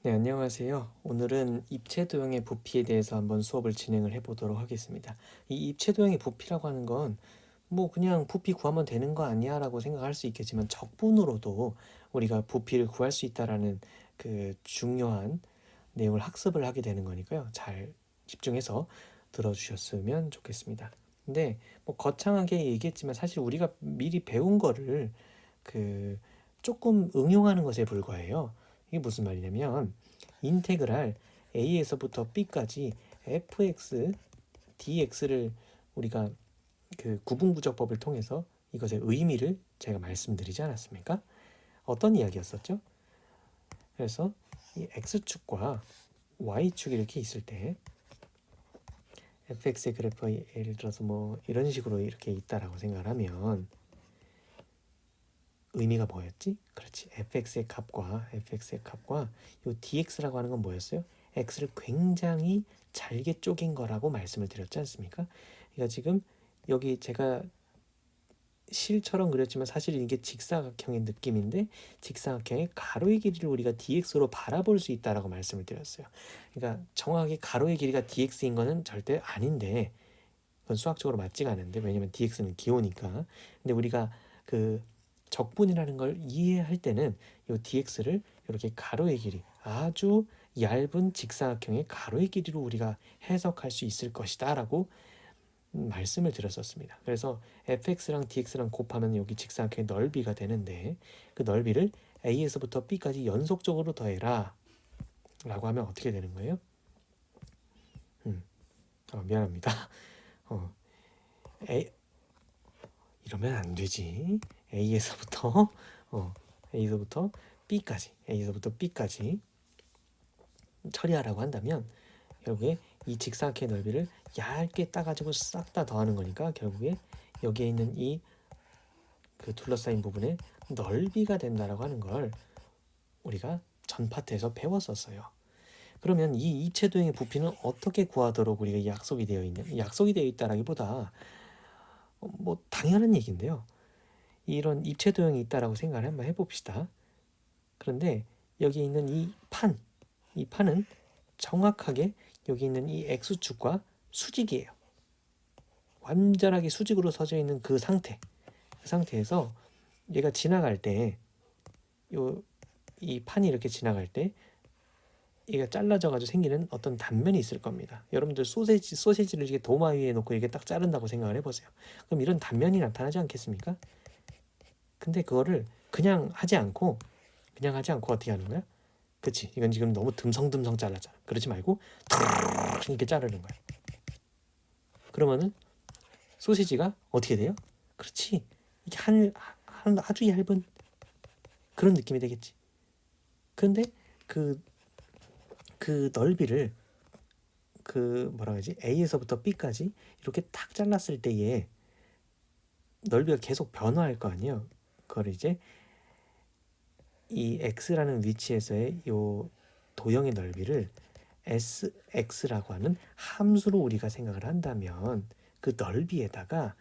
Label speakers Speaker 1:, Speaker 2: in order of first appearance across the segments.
Speaker 1: 네, 안녕하세요. 오늘은 입체도형의 부피에 대해서 한번 수업을 진행을 해보도록 하겠습니다. 이 입체도형의 부피라고 하는 건 뭐 그냥 부피 구하면 되는 거 아니야 라고 생각할 수 있겠지만 적분으로도 우리가 부피를 구할 수 있다라는 그 중요한 내용을 학습을 하게 되는 거니까요. 잘 집중해서 들어주셨으면 좋겠습니다. 근데 뭐 거창하게 얘기했지만 사실 우리가 미리 배운 거를 그 조금 응용하는 것에 불과해요. 이게 무슨 말이냐면 인테그랄 a에서부터 b까지 fx dx를 우리가 그 구분구조법을 통해서 이것의 의미를 제가 말씀드리지 않았습니까? 어떤 이야기였었죠? 그래서 이 x축과 y축이 이렇게 있을 때 fx의 그래프가 예를 들어서 뭐 이런 식으로 이렇게 있다라고 생각을 하면 의미가 뭐였지? 그렇지. fx의 값과 요 dx라고 하는 건 뭐였어요? x를 굉장히 잘게 쪼갠 거라고 말씀을 드렸지 않습니까? 그러니까 지금 여기 제가 실처럼 그렸지만 사실 이게 직사각형의 느낌인데 직사각형의 가로의 길이를 우리가 dx로 바라볼 수 있다라고 말씀을 드렸어요. 그러니까 정확하게 가로의 길이가 dx인 거는 절대 아닌데 그건 수학적으로 맞지가 않은데 왜냐면 dx는 기호니까. 근데 우리가 그 적분이라는 걸 이해할 때는 이 dx를 이렇게 가로의 길이 아주 얇은 직사각형의 가로의 길이로 우리가 해석할 수 있을 것이다 라고 말씀을 드렸었습니다. 그래서 fx랑 dx랑 곱하면 여기 직사각형의 넓이가 되는데 그 넓이를 a에서부터 b까지 연속적으로 더해라 라고 하면 어떻게 되는 거예요? 미안합니다. 어, A, 이러면 안 되지. A에서부터 A에서부터 B까지 처리하라고 한다면 결국에 이 직사각형의 넓이를 얇게 따가지고 싹 다 더하는 거니까 결국에 여기에 있는 이 그 둘러싸인 부분의 넓이가 된다라고 하는 걸 우리가 전 파트에서 배웠었어요. 그러면 이 입체도형의 부피는 어떻게 구하도록 우리가 약속이 되어 있냐? 약속이 되어 있다라기보다 뭐 당연한 얘기인데요. 이런 입체도형이 있다라고 생각을 한번 해봅시다. 그런데 여기 있는 이 판은 정확하게 여기 있는 이 x축과 수직이에요. 완전하게 수직으로 서져 있는 그 상태에서 얘가 지나갈 때 이 판이 이렇게 지나갈 때 얘가 잘라져 가지고 생기는 어떤 단면이 있을 겁니다. 여러분들 소세지를 이렇게 도마 위에 놓고 이렇게 딱 자른다고 생각을 해보세요. 그럼 이런 단면이 나타나지 않겠습니까? 근데 그거를 그냥 하지 않고 어떻게 하는 거야? 그치? 이건 지금 너무 듬성듬성 잘랐잖아. 그러지 말고 이렇게 자르는 거야. 그러면은 소시지가 어떻게 돼요? 그렇지. 이게 아주 얇은 그런 느낌이 되겠지. 그런데 그, 그 넓이를 그 뭐라 그러지? A에서부터 B까지 이렇게 탁 잘랐을 때에 넓이가 계속 변화할 거 아니에요. 그걸 이제 이 x라는 위치에서의 요 도형의 넓이를 sx라고 하는 함수로 우리가 생각을 한다면 그 넓이에다가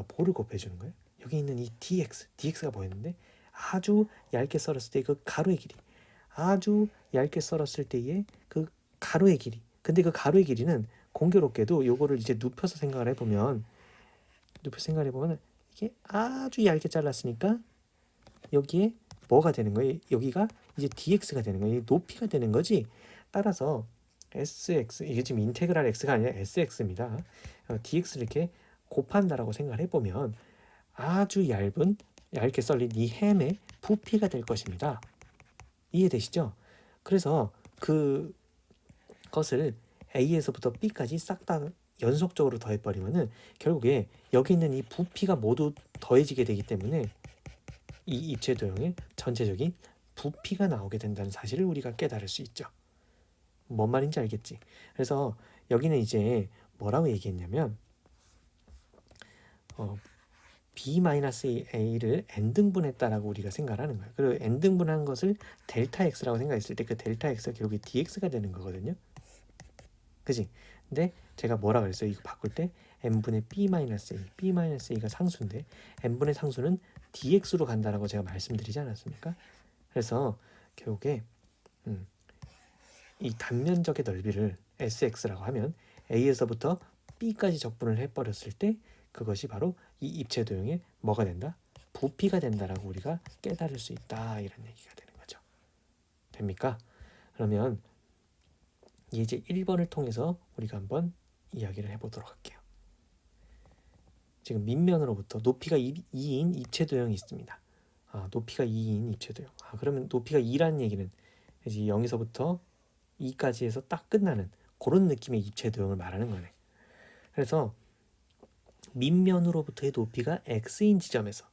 Speaker 1: 볼을 곱해주는 거예요. 여기 있는 이 dx가 보였는데 아주 얇게 썰었을 때 그 가로의 길이, 아주 얇게 썰었을 때의 그 가로의 길이. 근데 그 가로의 길이는 공교롭게도 요거를 이제 눕혀서 생각을 해보면 이게 아주 얇게 잘랐으니까 여기에 뭐가 되는 거예요? 여기가 이제 dx가 되는 거예요. 높이가 되는 거지. 따라서 sx, 이게 지금 인테그랄 x가 아니라 sx입니다. dx를 이렇게 곱한다라고 생각을 해보면 아주 얇게 썰린 이 햄의 부피가 될 것입니다. 이해되시죠? 그래서 그것을 a에서부터 b까지 싹 다 연속적으로 더해버리면은 결국에 여기 있는 이 부피가 모두 더해지게 되기 때문에 이 입체도형의 전체적인 부피가 나오게 된다는 사실을 우리가 깨달을 수 있죠. 뭔 말인지 알겠지? 그래서 여기는 이제 뭐라고 얘기했냐면 b-a를 n등분했다라고 우리가 생각을 하는 거예요. 그리고 n등분한 것을 델타 x라고 생각했을 때 그 델타 x가 결국에 dx가 되는 거거든요. 그지? 근데 제가 뭐라 그랬어요? 이거 바꿀 때 n분의 b-a가 상수인데 n분의 상수는 dx로 간다라고 제가 말씀드리지 않았습니까? 그래서 결국에 이 단면적의 넓이를 Sx라고 하면 A에서부터 B까지 적분을 해버렸을 때 그것이 바로 이 입체 도형의 뭐가 된다? 부피가 된다라고 우리가 깨달을 수 있다, 이런 얘기가 되는 거죠. 됩니까? 그러면 이제 1번을 통해서 우리가 한번 이야기를 해보도록 할게요. 지금 밑면으로부터 높이가 2인 입체 도형이 있습니다. 높이가 2인 입체 도형. 그러면 높이가 2라는 얘기는 이제 0에서부터 2까지 해서 딱 끝나는 그런 느낌의 입체 도형을 말하는 거네. 그래서 밑면으로부터의 높이가 x인 지점에서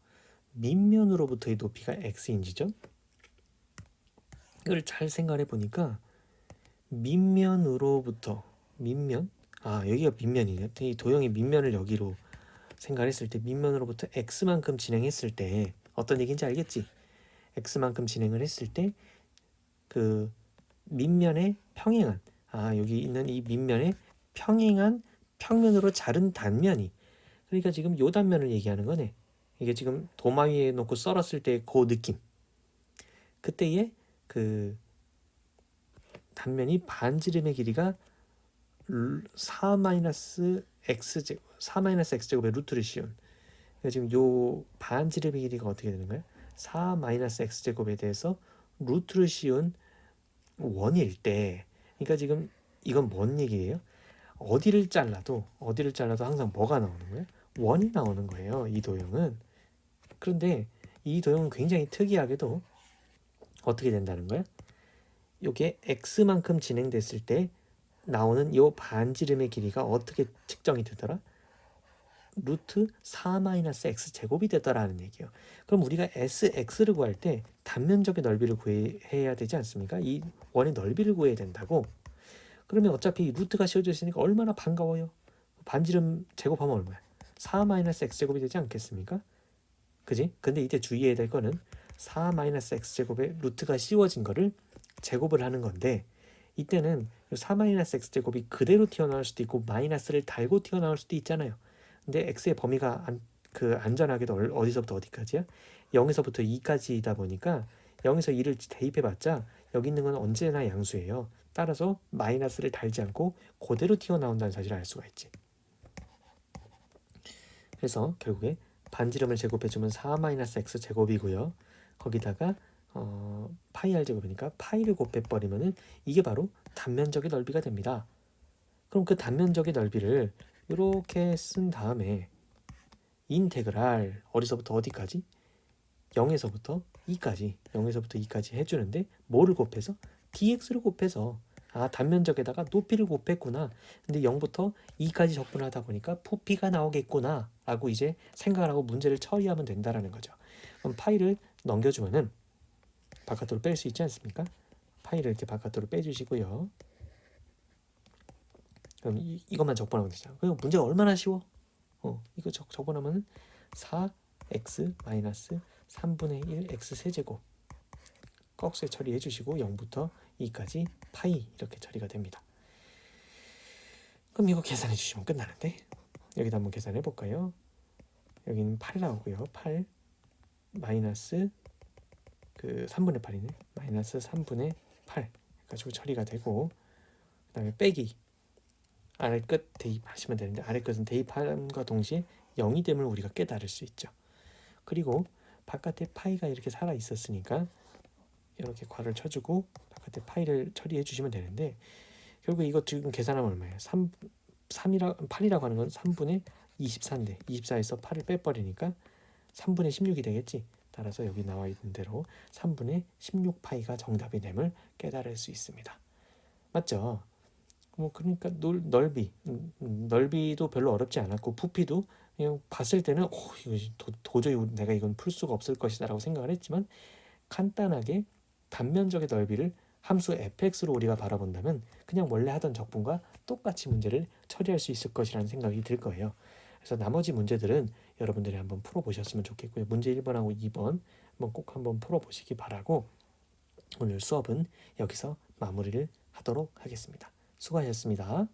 Speaker 1: 밑면으로부터의 높이가 x인 지점, 이걸 잘 생각해 보니까 밑면으로부터 여기가 밑면이네. 이 도형의 밑면을 여기로 생각했을 때 밑면으로부터 x만큼 진행했을 때 어떤 얘기인지 알겠지? x만큼 진행을 했을 때 그 밑면에 평행한 여기 있는 이 밑면에 평행한 평면으로 자른 단면이, 그러니까 지금 요 단면을 얘기하는 거네. 이게 지금 도마 위에 놓고 썰었을 때 그 느낌. 그때의 그 단면이 반지름의 길이가 4-x제곱의 루트를 씌운, 그러니까 지금 요 반지름의 길이가 어떻게 되는 거야? 4-x제곱에 대해서 루트를 씌운 원일 때, 그러니까 지금 이건 뭔 얘기예요? 어디를 잘라도 항상 뭐가 나오는 거예요? 원이 나오는 거예요, 이 도형은. 그런데 이 도형은 굉장히 특이하게도 어떻게 된다는 거야? 이게 x만큼 진행됐을 때 나오는 이 반지름의 길이가 어떻게 측정이 되더라? 루트 4-x 제곱이 되더라는 얘기예요. 그럼 우리가 sx를 구할 때 단면적의 넓이를 구해야 되지 않습니까? 이 원의 넓이를 구해야 된다고. 그러면 어차피 루트가 씌워져 있으니까 얼마나 반가워요. 반지름 제곱하면 얼마야? 4-x 제곱이 되지 않겠습니까? 그지? 근데 이때 주의해야 될 거는 4-x 제곱에 루트가 씌워진 거를 제곱을 하는 건데, 이때는 4-x 제곱이 그대로 튀어나올 수도 있고 마이너스를 달고 튀어나올 수도 있잖아요. 근데 x의 범위가 안전하게도 어디서부터 어디까지야? 0에서부터 2까지이다 보니까 0에서 2를 대입해봤자 여기 있는 건 언제나 양수예요. 따라서 마이너스를 달지 않고 그대로 튀어나온다는 사실을 알 수가 있지. 그래서 결국에 반지름을 제곱해주면 4-x 제곱이고요. 거기다가 파이 r 제곱이니까 파이를 곱해버리면은 이게 바로 단면적의 넓이가 됩니다. 그럼 그 단면적의 넓이를 이렇게 쓴 다음에 인테그랄 어디서부터 어디까지? 0에서부터 2까지 해주는데 뭐를 곱해서? dx를 곱해서 단면적에다가 높이를 곱했구나. 근데 0부터 2까지 적분하다 보니까 부피가 나오겠구나 라고 이제 생각을 하고 문제를 처리하면 된다라는 거죠. 그럼 파이를 넘겨주면은 바깥으로 뺄 수 있지 않습니까? 파이를 이렇게 바깥으로 빼주시고요. 그럼 이것만 적분하면 되잖아. 그리고 문제가 얼마나 쉬워? 이거 적분하면 4x 마이너스 3분의 1 x 세제곱 꺽쇠 처리해 주시고 0부터 2까지 파이 이렇게 처리가 됩니다. 그럼 이거 계산해 주시면 끝나는데, 여기다 한번 계산해 볼까요? 여기는 8 나오고요. 8 마이너스 3분의 8이네. 마이너스 3분의 8 가지고 처리가 되고, 그 다음에 빼기 아래 끝 대입하시면 되는데, 아래 끝은 대입함과 동시에 0이 됨을 우리가 깨달을 수 있죠. 그리고 바깥에 파이가 이렇게 살아 있었으니까 이렇게 괄호를 쳐주고 바깥에 파이를 처리해 주시면 되는데, 결국 이거 지금 계산하면 얼마예요? 8이라고 하는 건 3분의 24인데 24에서 8을 빼버리니까 3분의 16이 되겠지. 따라서 여기 나와 있는 대로 3분의 16파이가 정답이 됨을 깨달을 수 있습니다. 맞죠? 그러니까 넓이도 별로 어렵지 않았고 부피도 그냥 봤을 때는 이거 도저히 내가 이건 풀 수가 없을 것이다 라고 생각을 했지만, 간단하게 단면적의 넓이를 함수 fx로 우리가 바라본다면 그냥 원래 하던 적분과 똑같이 문제를 처리할 수 있을 것이라는 생각이 들 거예요. 그래서 나머지 문제들은 여러분들이 한번 풀어보셨으면 좋겠고요. 문제 1번하고 2번 꼭 한번 풀어보시기 바라고, 오늘 수업은 여기서 마무리를 하도록 하겠습니다. 수고하셨습니다.